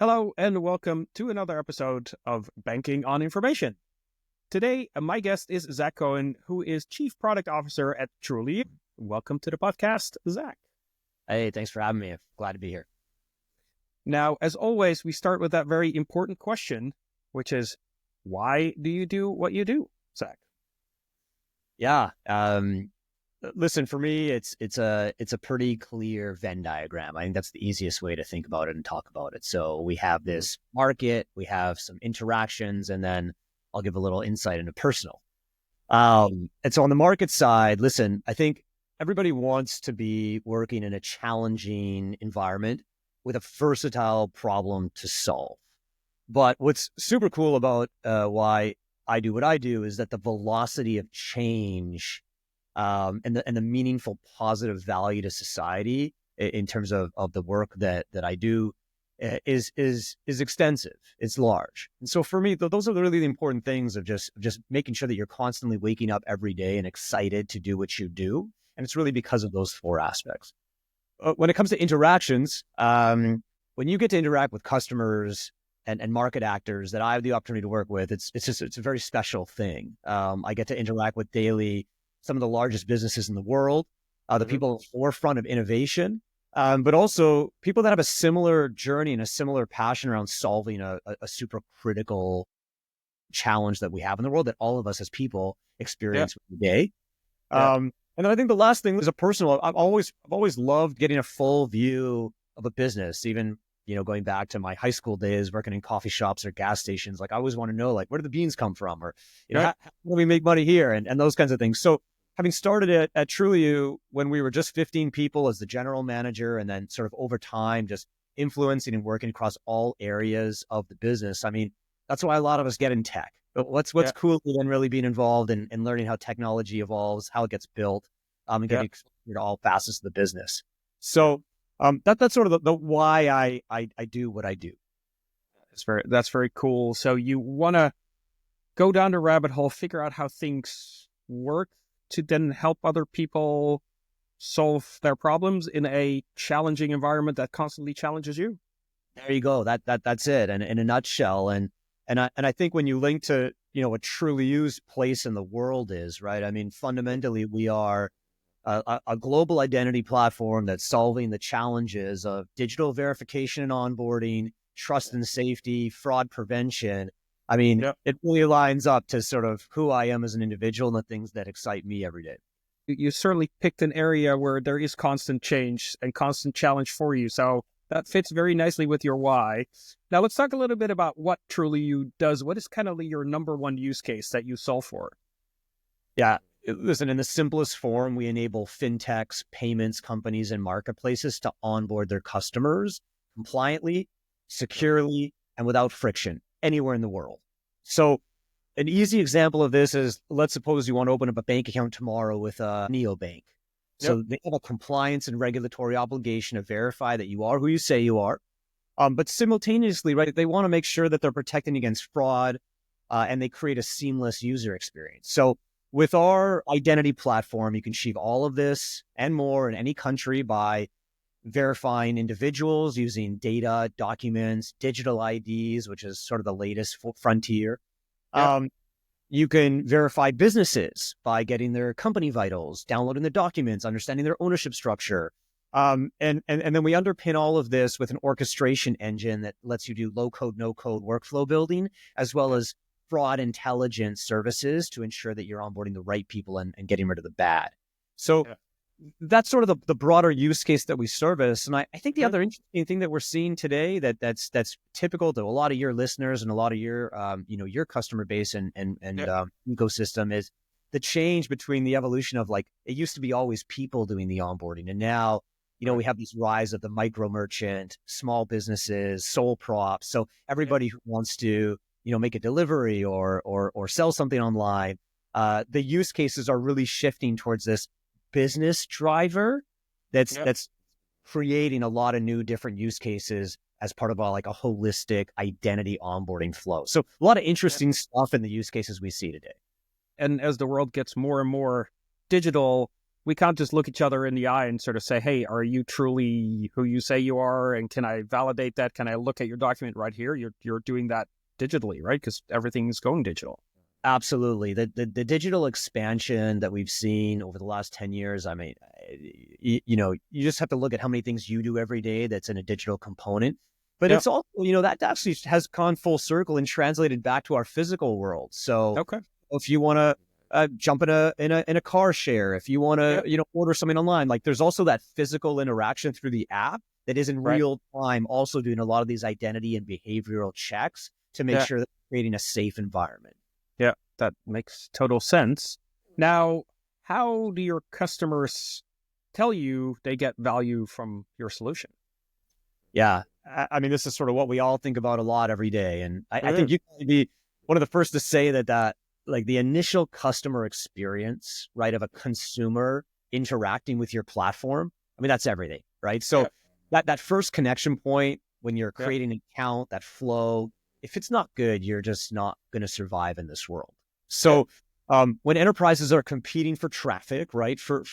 Hello and welcome to another episode of Banking on Information. Today, my guest is Zac Cohen, who is Chief Product Officer at Trulioo. Welcome to the podcast, Zac. Hey, thanks for having me. Glad to be here. Now, as always, we start with that very important question, which is, why do you do what you do, Zac? Yeah. Listen, for me, it's a pretty clear Venn diagram. I think that's the easiest way to think about it and talk about it. So we have this market, we have some interactions, and then I'll give a little insight into personal. And so on the market side, listen, I think everybody wants to be working in a challenging environment with a versatile problem to solve. But what's super cool about why I do what I do is that the velocity of change and the meaningful positive value to society in terms of the work that I do is extensive. It's large. And so for me, those are really the important things of just making sure that you're constantly waking up every day and excited to do what you do. And it's really because of those four aspects. When it comes to interactions, when you get to interact with customers and market actors that I have the opportunity to work with, it's a very special thing. I get to interact with daily some of the largest businesses in the world, the people at the forefront of innovation, but also people that have a similar journey and a similar passion around solving a super critical challenge that we have in the world that all of us as people experience every day. And then I think the last thing is a personal. I've always loved getting a full view of a business, even going back to my high school days, working in coffee shops or gas stations. Like I always want to know, like, where do the beans come from, or how do we make money here, and those kinds of things. So having started at Trulioo when we were just 15 people as the general manager, and then sort of over time just influencing and working across all areas of the business. I mean, that's why a lot of us get in tech. But what's cool than really being involved in learning how technology evolves, how it gets built, and getting exposure to all facets of the business. So that's sort of the why I do what I do. That's very cool. So you want to go down the rabbit hole, figure out how things work to then help other people solve their problems in a challenging environment that constantly challenges you. There you go. That's it. And in a nutshell. And I think when you link to, what Trulioo's place in the world is, right? I mean, fundamentally, we are a global identity platform that's solving the challenges of digital verification and onboarding, trust and safety, fraud prevention. I mean, it really lines up to sort of who I am as an individual and the things that excite me every day. You certainly picked an area where there is constant change and constant challenge for you. So that fits very nicely with your why. Now, let's talk a little bit about what Trulioo does. What is kind of your number one use case that you solve for? Yeah. Listen, in the simplest form, we enable fintechs, payments companies, and marketplaces to onboard their customers compliantly, securely, and without friction anywhere in the world. So an easy example of this is, let's suppose you want to open up a bank account tomorrow with a neobank. So they have a compliance and regulatory obligation to verify that you are who you say you are. But simultaneously, right, they want to make sure that they're protecting against fraud and they create a seamless user experience. So with our identity platform, you can achieve all of this and more in any country by verifying individuals using data, documents, digital IDs, which is sort of the latest frontier. You can verify businesses by getting their company vitals, downloading the documents, understanding their ownership structure. And then we underpin all of this with an orchestration engine that lets you do low code, no code workflow building, as well as fraud intelligence services to ensure that you're onboarding the right people and getting rid of the bad. So that's sort of the broader use case that we service. And I think the other interesting thing that we're seeing today that's typical to a lot of your listeners and a lot of your, your customer base and ecosystem is the change between the evolution of, like, it used to be always people doing the onboarding. And now, we have this rise of the micro merchant, small businesses, sole props. So everybody who wants to, make a delivery or sell something online, the use cases are really shifting towards this business driver that's creating a lot of new different use cases as part of a holistic identity onboarding flow. So a lot of interesting stuff in the use cases we see today. And as the world gets more and more digital, we can't just look each other in the eye and sort of say, hey, are you truly who you say you are? And can I validate that? Can I look at your document right here? You're doing that digitally, right? Because everything is going digital. Absolutely. The digital expansion that we've seen over the last 10 years, I mean, you just have to look at how many things you do every day that's in a digital component. But it's also, that actually has gone full circle and translated back to our physical world. So Okay. if you want to jump in a car share, if you want to, order something online, like there's also that physical interaction through the app that is in real time, also doing a lot of these identity and behavioral checks to make sure that we're creating a safe environment. Yeah, that makes total sense. Now, how do your customers tell you they get value from your solution? Yeah. I mean, this is sort of what we all think about a lot every day. And I think you can be one of the first to say that like the initial customer experience, right, of a consumer interacting with your platform, I mean, that's everything, right? So that first connection point when you're creating an account, that flow, if it's not good, you're just not going to survive in this world. So when enterprises are competing for traffic, right, for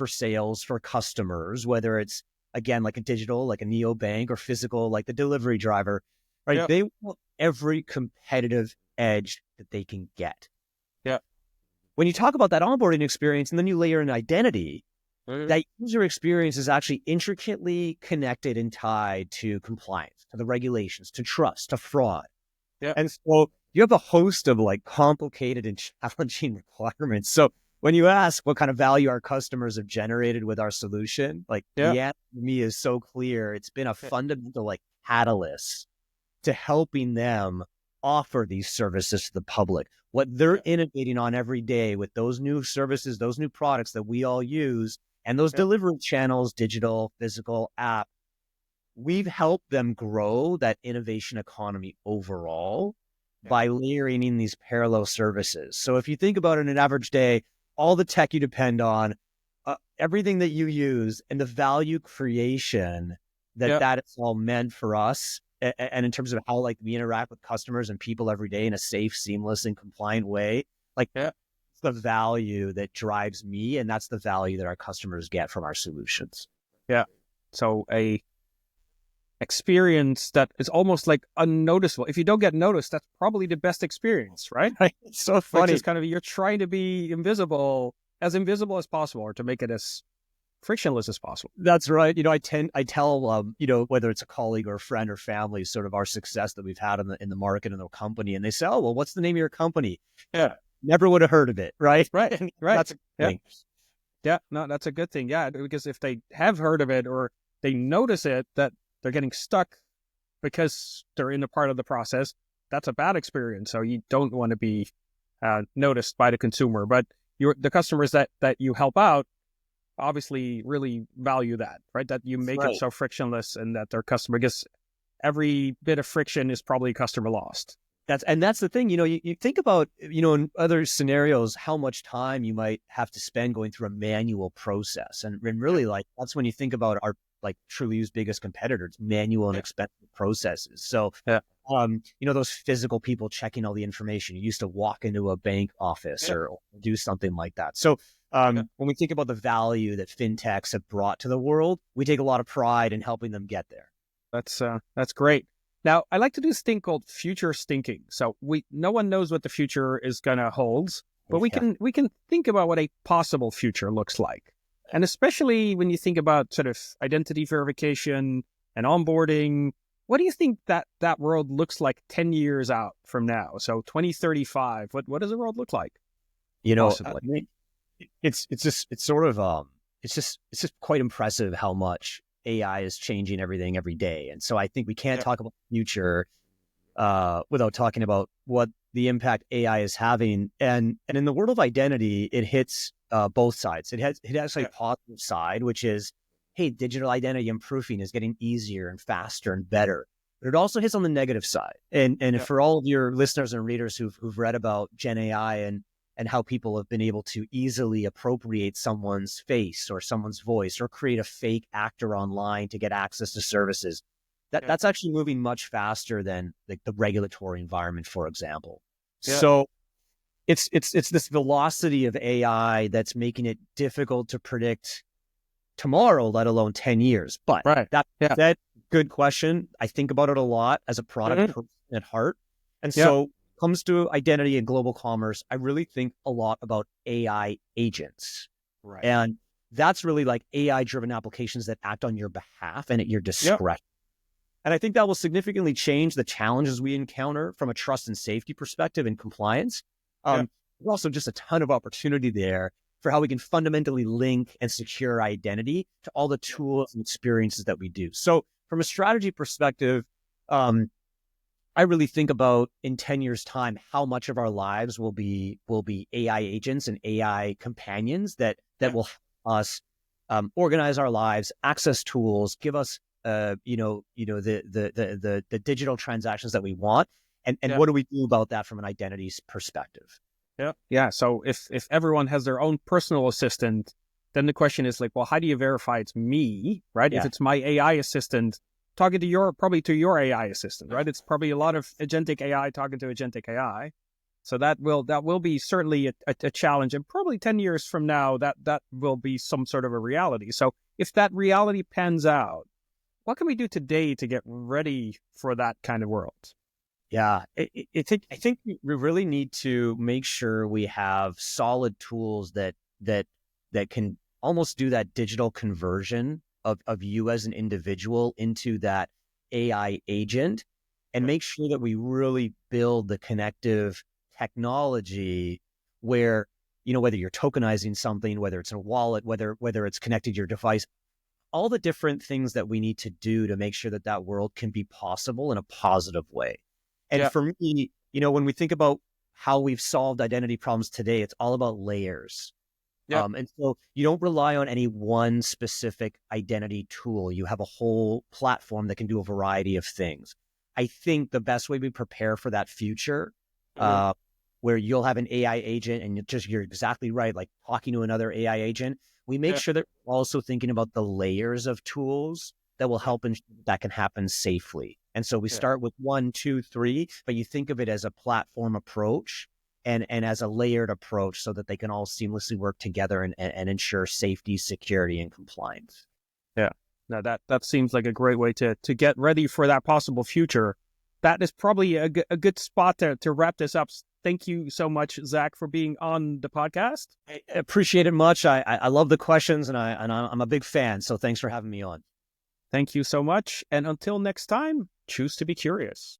sales, for customers, whether it's, again, like a digital, like a neobank, or physical, like the delivery driver, right, they want every competitive edge that they can get. Yeah. When you talk about that onboarding experience and then you layer in identity, that user experience is actually intricately connected and tied to compliance, to the regulations, to trust, to fraud. Yeah. And so you have a host of like complicated and challenging requirements. So when you ask what kind of value our customers have generated with our solution, like the answer to me is so clear. It's been a fundamental like catalyst to helping them offer these services to the public. What they're innovating on every day with those new services, those new products that we all use, and those delivery channels, digital, physical, app, we've helped them grow that innovation economy overall by layering in these parallel services. So if you think about it in an average day, all the tech you depend on, everything that you use, and the value creation that it's all meant for us, and in terms of how like we interact with customers and people every day in a safe, seamless, and compliant way, like it's the value that drives me, and that's the value that our customers get from our solutions. Yeah. So a experience that is almost like unnoticeable. If you don't get noticed, that's probably the best experience, right? It's so funny. Which is kind of, you're trying to be invisible as possible, or to make it as frictionless as possible. That's right. I tell, whether it's a colleague or a friend or family, sort of our success that we've had in the market and the company. And they say, oh, well, what's the name of your company? Yeah. Never would have heard of it. Right. Right. That's a good thing. Yeah. No, that's a good thing. Yeah. Because if they have heard of it or they notice it, that they're getting stuck because they're in a part of the process, that's a bad experience. So you don't want to be noticed by the consumer, but the customers that you help out obviously really value that, right? That you make it so frictionless, and that their customer gets every bit of friction is probably customer lost. That's the thing, you think about, in other scenarios, how much time you might have to spend going through a manual process. And really, like, that's when you think about our, like, Trulioo's biggest competitors, manual and expensive processes. So, those physical people checking all the information. You used to walk into a bank office or do something like that. So when we think about the value that fintechs have brought to the world, we take a lot of pride in helping them get there. That's great. Now, I like to do this thing called future thinking. So no one knows what the future is going to hold, but we can think about what a possible future looks like. And especially when you think about sort of identity verification and onboarding, what do you think that world looks like 10 years out from now? So 2035, what does the world look like? It's just quite impressive how much AI is changing everything every day. And so I think we can't talk about the future without talking about what the impact AI is having. And in the world of identity, it hits both sides. It has actually a positive side, which is, hey, digital identity and proofing is getting easier and faster and better. But it also hits on the negative side. And for all of your listeners and readers who've read about Gen AI and how people have been able to easily appropriate someone's face or someone's voice or create a fake actor online to get access to services, that's actually moving much faster than like the regulatory environment, for example. So it's this velocity of AI that's making it difficult to predict tomorrow, let alone 10 years. But that good question. I think about it a lot as a product person at heart. And so when it comes to identity and global commerce, I really think a lot about AI agents. Right. And that's really like AI-driven applications that act on your behalf and at your discretion. And I think that will significantly change the challenges we encounter from a trust and safety perspective and compliance. There's also just a ton of opportunity there for how we can fundamentally link and secure identity to all the tools and experiences that we do. So from a strategy perspective, I really think about in 10 years' time, how much of our lives will be AI agents and AI companions that will help us organize our lives, access tools, give us the digital transactions that we want. And what do we do about that from an identities perspective? Yeah. So if everyone has their own personal assistant, then the question is like, well, how do you verify it's me, right? If it's my AI assistant talking to probably to your AI assistant, right? It's probably a lot of agentic AI talking to agentic AI. So that will be certainly a challenge. And probably 10 years from now, that will be some sort of a reality. So if that reality pans out, what can we do today to get ready for that kind of world? Yeah, I think we really need to make sure we have solid tools that can almost do that digital conversion of you as an individual into that AI agent, and make sure that we really build the connective technology where, whether you're tokenizing something, whether it's in a wallet, whether it's connected to your device, all the different things that we need to do to make sure that world can be possible in a positive way. And for me, when we think about how we've solved identity problems today, it's all about layers. And so you don't rely on any one specific identity tool. You have a whole platform that can do a variety of things. I think the best way we prepare for that future, where you'll have an AI agent and you're exactly right, like talking to another AI agent, we make sure that we're also thinking about the layers of tools that will help ensure that can happen safely. And so we start with 1, 2, 3, but you think of it as a platform approach and as a layered approach so that they can all seamlessly work together and ensure safety, security, and compliance. Yeah, no, that seems like a great way to get ready for that possible future. That is probably a good spot to wrap this up. Thank you so much, Zac, for being on the podcast. I appreciate it much. I love the questions and I'm a big fan. So thanks for having me on. Thank you so much. And until next time, choose to be curious.